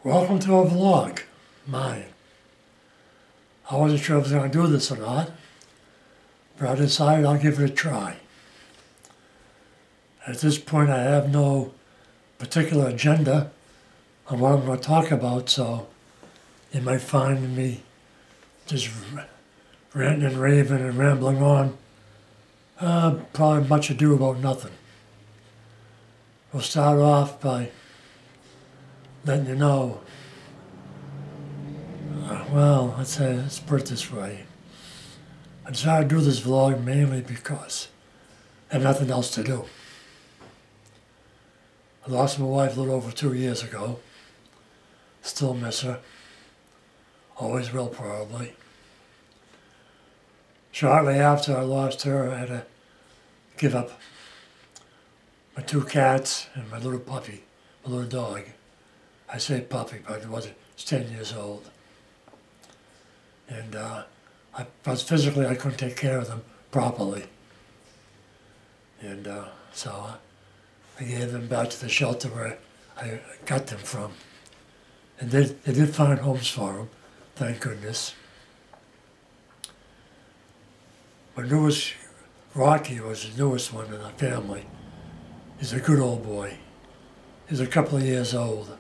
Welcome to a vlog, mine. I wasn't sure if I was going to do this or not, but I decided I'll give it a try. At this point I have no particular agenda on what I'm going to talk about, so you might find me just ranting and raving and rambling on. Probably much ado about nothing. We'll start off by letting you know, let's put it this way. I decided to do this vlog mainly because I have nothing else to do. I lost my wife a little over 2 years ago. Still miss her. Always will, probably. Shortly after I lost her, I had to give up my 2 cats and my little puppy, my little dog. I say puppy, but it wasn't. It's 10 years old. And physically I couldn't take care of them properly. And so I gave them back to the shelter where I got them from. And they did find homes for them, thank goodness. My newest, Rocky, was the newest one in the family. He's a good old boy. He's a couple of years old.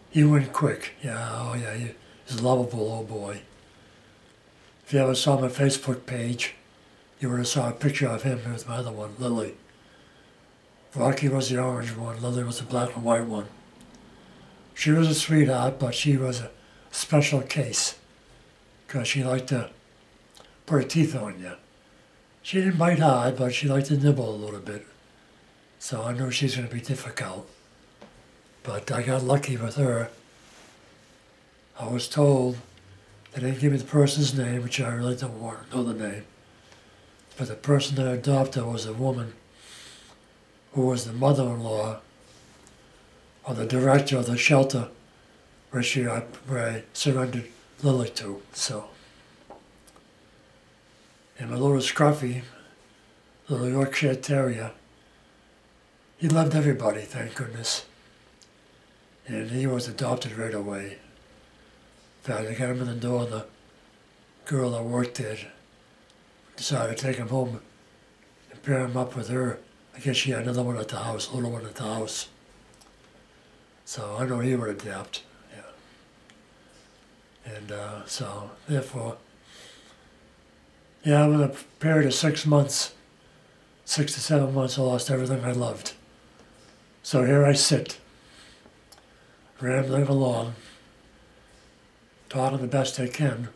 He went quick. He's a lovable old boy. If you ever saw my Facebook page, you would have saw a picture of him with my other one, Lily. Rocky was the orange one, Lily was the black and white one. She was a sweetheart, but she was a special case because she liked to put her teeth on you. She didn't bite hard, but she liked to nibble a little bit. So I knew she's going to be difficult. But I got lucky with her. I was told, they didn't give me the person's name, which I really don't want to know the name. But the person that adopted her was a woman who was the mother-in-law of the director of the shelter where I surrendered Lily to. So, and my little Scruffy, little Yorkshire Terrier, he loved everybody, thank goodness. And he was adopted right away. In fact, I got him in the door, and the girl that worked there decided to take him home and pair him up with her. I guess she had another one at the house, a little one at the house. So I know he would adapt, yeah. And so, therefore, within a period of 6 months, 6 to 7 months, I lost everything I loved. So here I sit, rambling along, talking the best I can.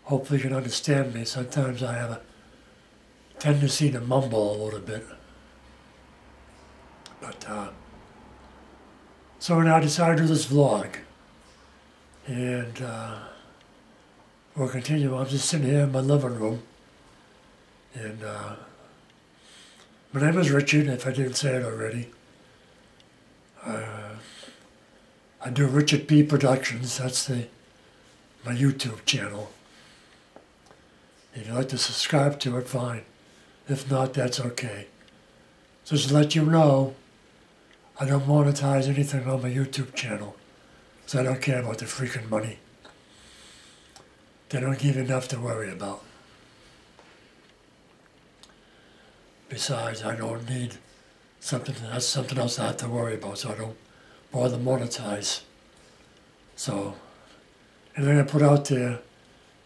Hopefully you can understand me. Sometimes I have a tendency to mumble a little bit. But, so now I decided to do this vlog. And we'll continue. I'm just sitting here in my living room. And my name is Richard, if I didn't say it already. I do Richard P. Productions. That's my YouTube channel. If you'd like to subscribe to it, fine. If not, that's okay. Just to let you know, I don't monetize anything on my YouTube channel, so I don't care about the freaking money. They don't give you enough to worry about. Besides, I don't need something else I have to worry about, so I don't bother monetize. So, anything I put out there,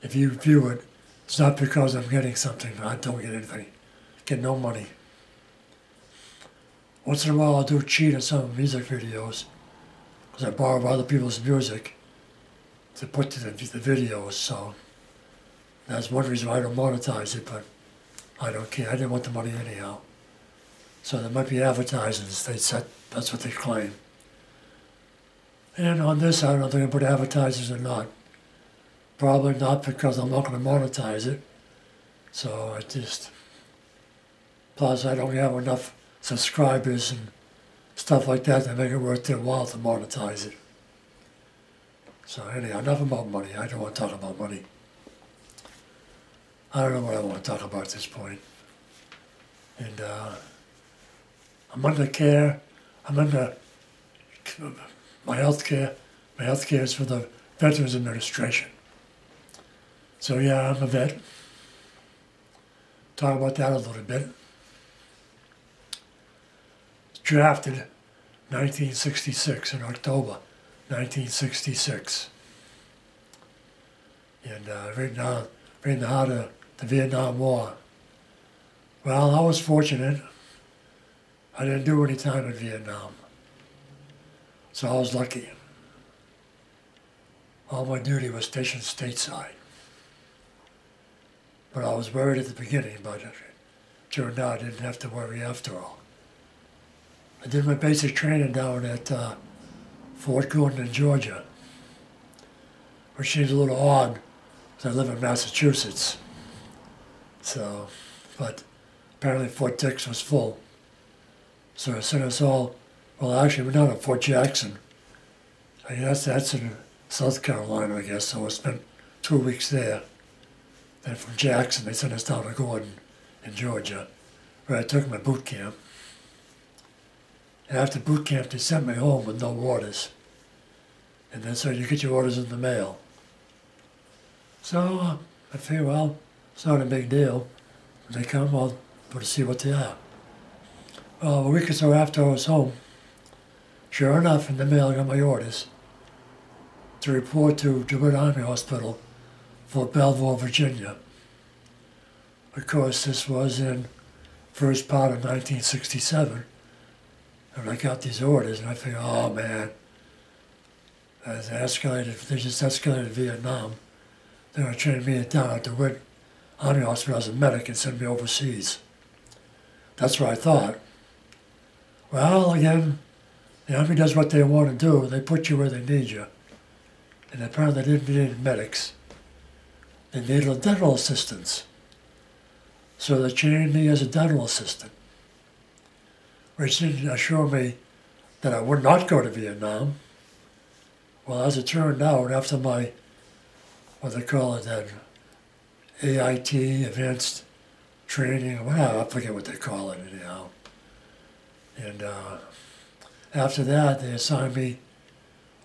if you view it, it's not because I'm getting something. I don't get anything. Get no money. Once in a while I'll do cheat on some music videos, because I borrow other people's music to put to the videos, so that's one reason why I don't monetize it, but I don't care. I didn't want the money anyhow. So there might be advertisements, that's what they claim. And on this, I don't know if they're going to put advertisers or not. Probably not, because I'm not going to monetize it. So plus I don't have enough subscribers and stuff like that to make it worth their while to monetize it. So anyhow, enough about money. I don't want to talk about money. I don't know what I want to talk about at this point. And I'm under care. I'm under my health care is for the Veterans Administration. So yeah, I'm a vet. Talk about that a little bit. Drafted 1966, in October 1966. And right in the heart of the Vietnam War. Well, I was fortunate. I didn't do any time in Vietnam. So I was lucky. All my duty was stationed stateside. But I was worried at the beginning, but it turned out I didn't have to worry after all. I did my basic training down at Fort Gordon in Georgia, which seems a little odd because I live in Massachusetts. So, but apparently Fort Dix was full. So they sent us all, well actually we're not at Fort Jackson. I mean, that's in South Carolina, I guess, so I spent 2 weeks there. Then from Jackson they sent us down to Gordon in Georgia, where I took my boot camp. And after boot camp they sent me home with no orders. And then so you get your orders in the mail. So I figured, well, it's not a big deal. When they come, I'll go to see what they are. Well, a week or so after I was home, sure enough, in the mail I got my orders to report to DeWitt Army Hospital for Belleville, Virginia. Of course, this was in first part of 1967. And I got these orders, and I figured, oh man, as they just escalated Vietnam, they're going to train me down at DeWitt Army Hospital as a medic and send me overseas. That's what I thought. Well, again, the Army does what they want to do. They put you where they need you. And apparently they didn't need medics. They needed dental assistants. So they trained me as a dental assistant, which didn't assure me that I would not go to Vietnam. Well, as it turned out, after my, what they call it then, AIT, Advanced Training, well, I forget what they call it anyhow. And after that, they assigned me,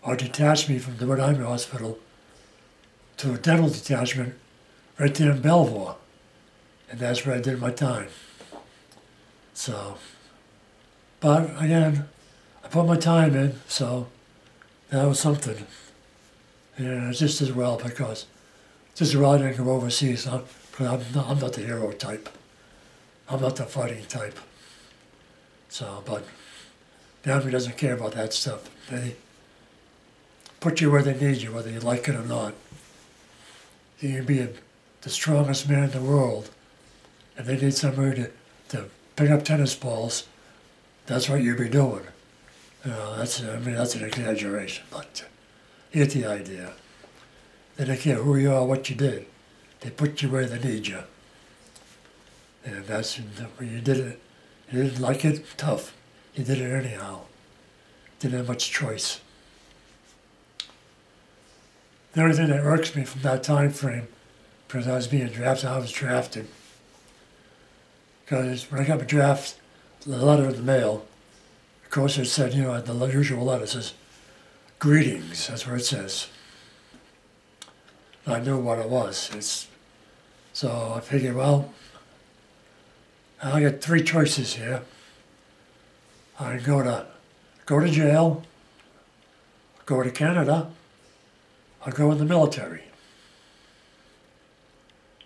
or detached me from the DeWitt Army Hospital to a dental detachment right there in Belleville. And that's where I did my time. So, but again, I put my time in, so that was something. And just as well, because just as well I didn't go overseas, because I'm not the hero type. I'm not the fighting type. So, but the Army doesn't care about that stuff. They put you where they need you, whether you like it or not. You can be the strongest man in the world, and they need somebody to pick up tennis balls. That's what you'd be doing. You know, that's an exaggeration, but you get the idea. They don't care who you are, what you did. They put you where they need you. And that's when you did it. You didn't like it, tough. You did it anyhow. Didn't have much choice. The only thing that irks me from that time frame, because I was drafted. Because when I got my draft, the letter in the mail, of course it said, you know, the usual letter says, greetings, that's what it says. I knew what it was. So I figured, well, I got three choices here. I can go to jail, go to Canada, or go in the military.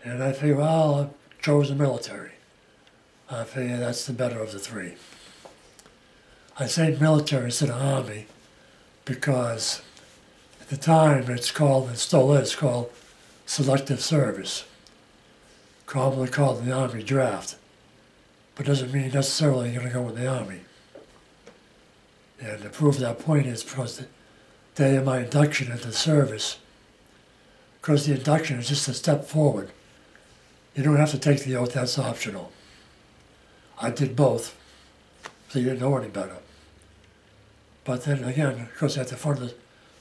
And I figured, well, I chose the military. I figured that's the better of the three. I say military instead of Army because at the time it's called, and still is called, selective service, commonly called the Army draft, but doesn't mean necessarily you're going to go in the Army. And to prove that point is because the day of my induction into the service, because the induction is just a step forward. You don't have to take the oath, that's optional. I did both, so you didn't know any better. But then again, of course, at the front of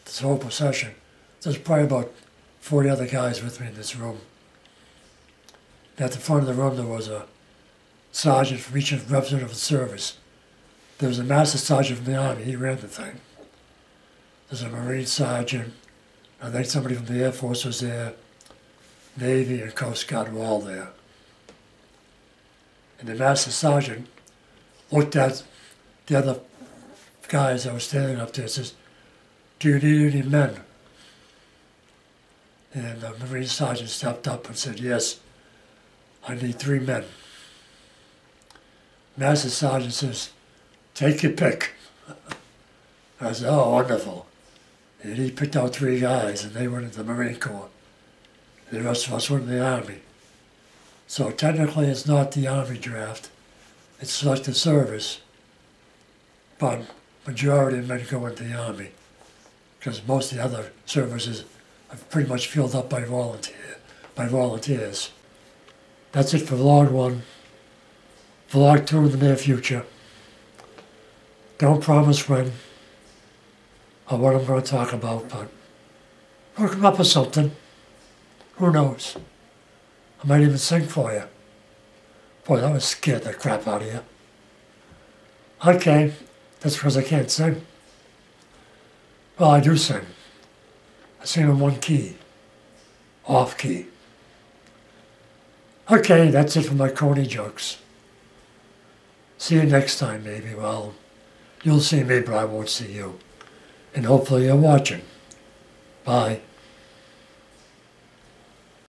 this whole procession, there's probably about 40 other guys with me in this room. And at the front of the room, there was a sergeant from each representative of the service. There was a master sergeant from the Army, he ran the thing. There's a Marine sergeant. I think somebody from the Air Force was there. Navy and Coast Guard were all there. And the master sergeant looked at the other guys that were standing up there and says, "Do you need any men?" And the Marine sergeant stepped up and said, "Yes, I need 3 men." Master sergeant says, "Take your pick." I said, "Oh, wonderful." And he picked out 3 guys, and they went into the Marine Corps. The rest of us went in the Army. So technically it's not the Army draft, it's selective service, but majority of men go into the Army, because most of the other services are pretty much filled up by volunteers. That's it for Vlog 1. Vlog 2 in the near future. Don't promise when or what I'm going to talk about, but we'll come up with something. Who knows? I might even sing for you. Boy, that would scare the crap out of you. Okay, that's because I can't sing. Well, I do sing. I sing in 1 key. Off key. Okay, that's it for my corny jokes. See you next time, maybe. Well, you'll see me, but I won't see you. And hopefully you're watching. Bye.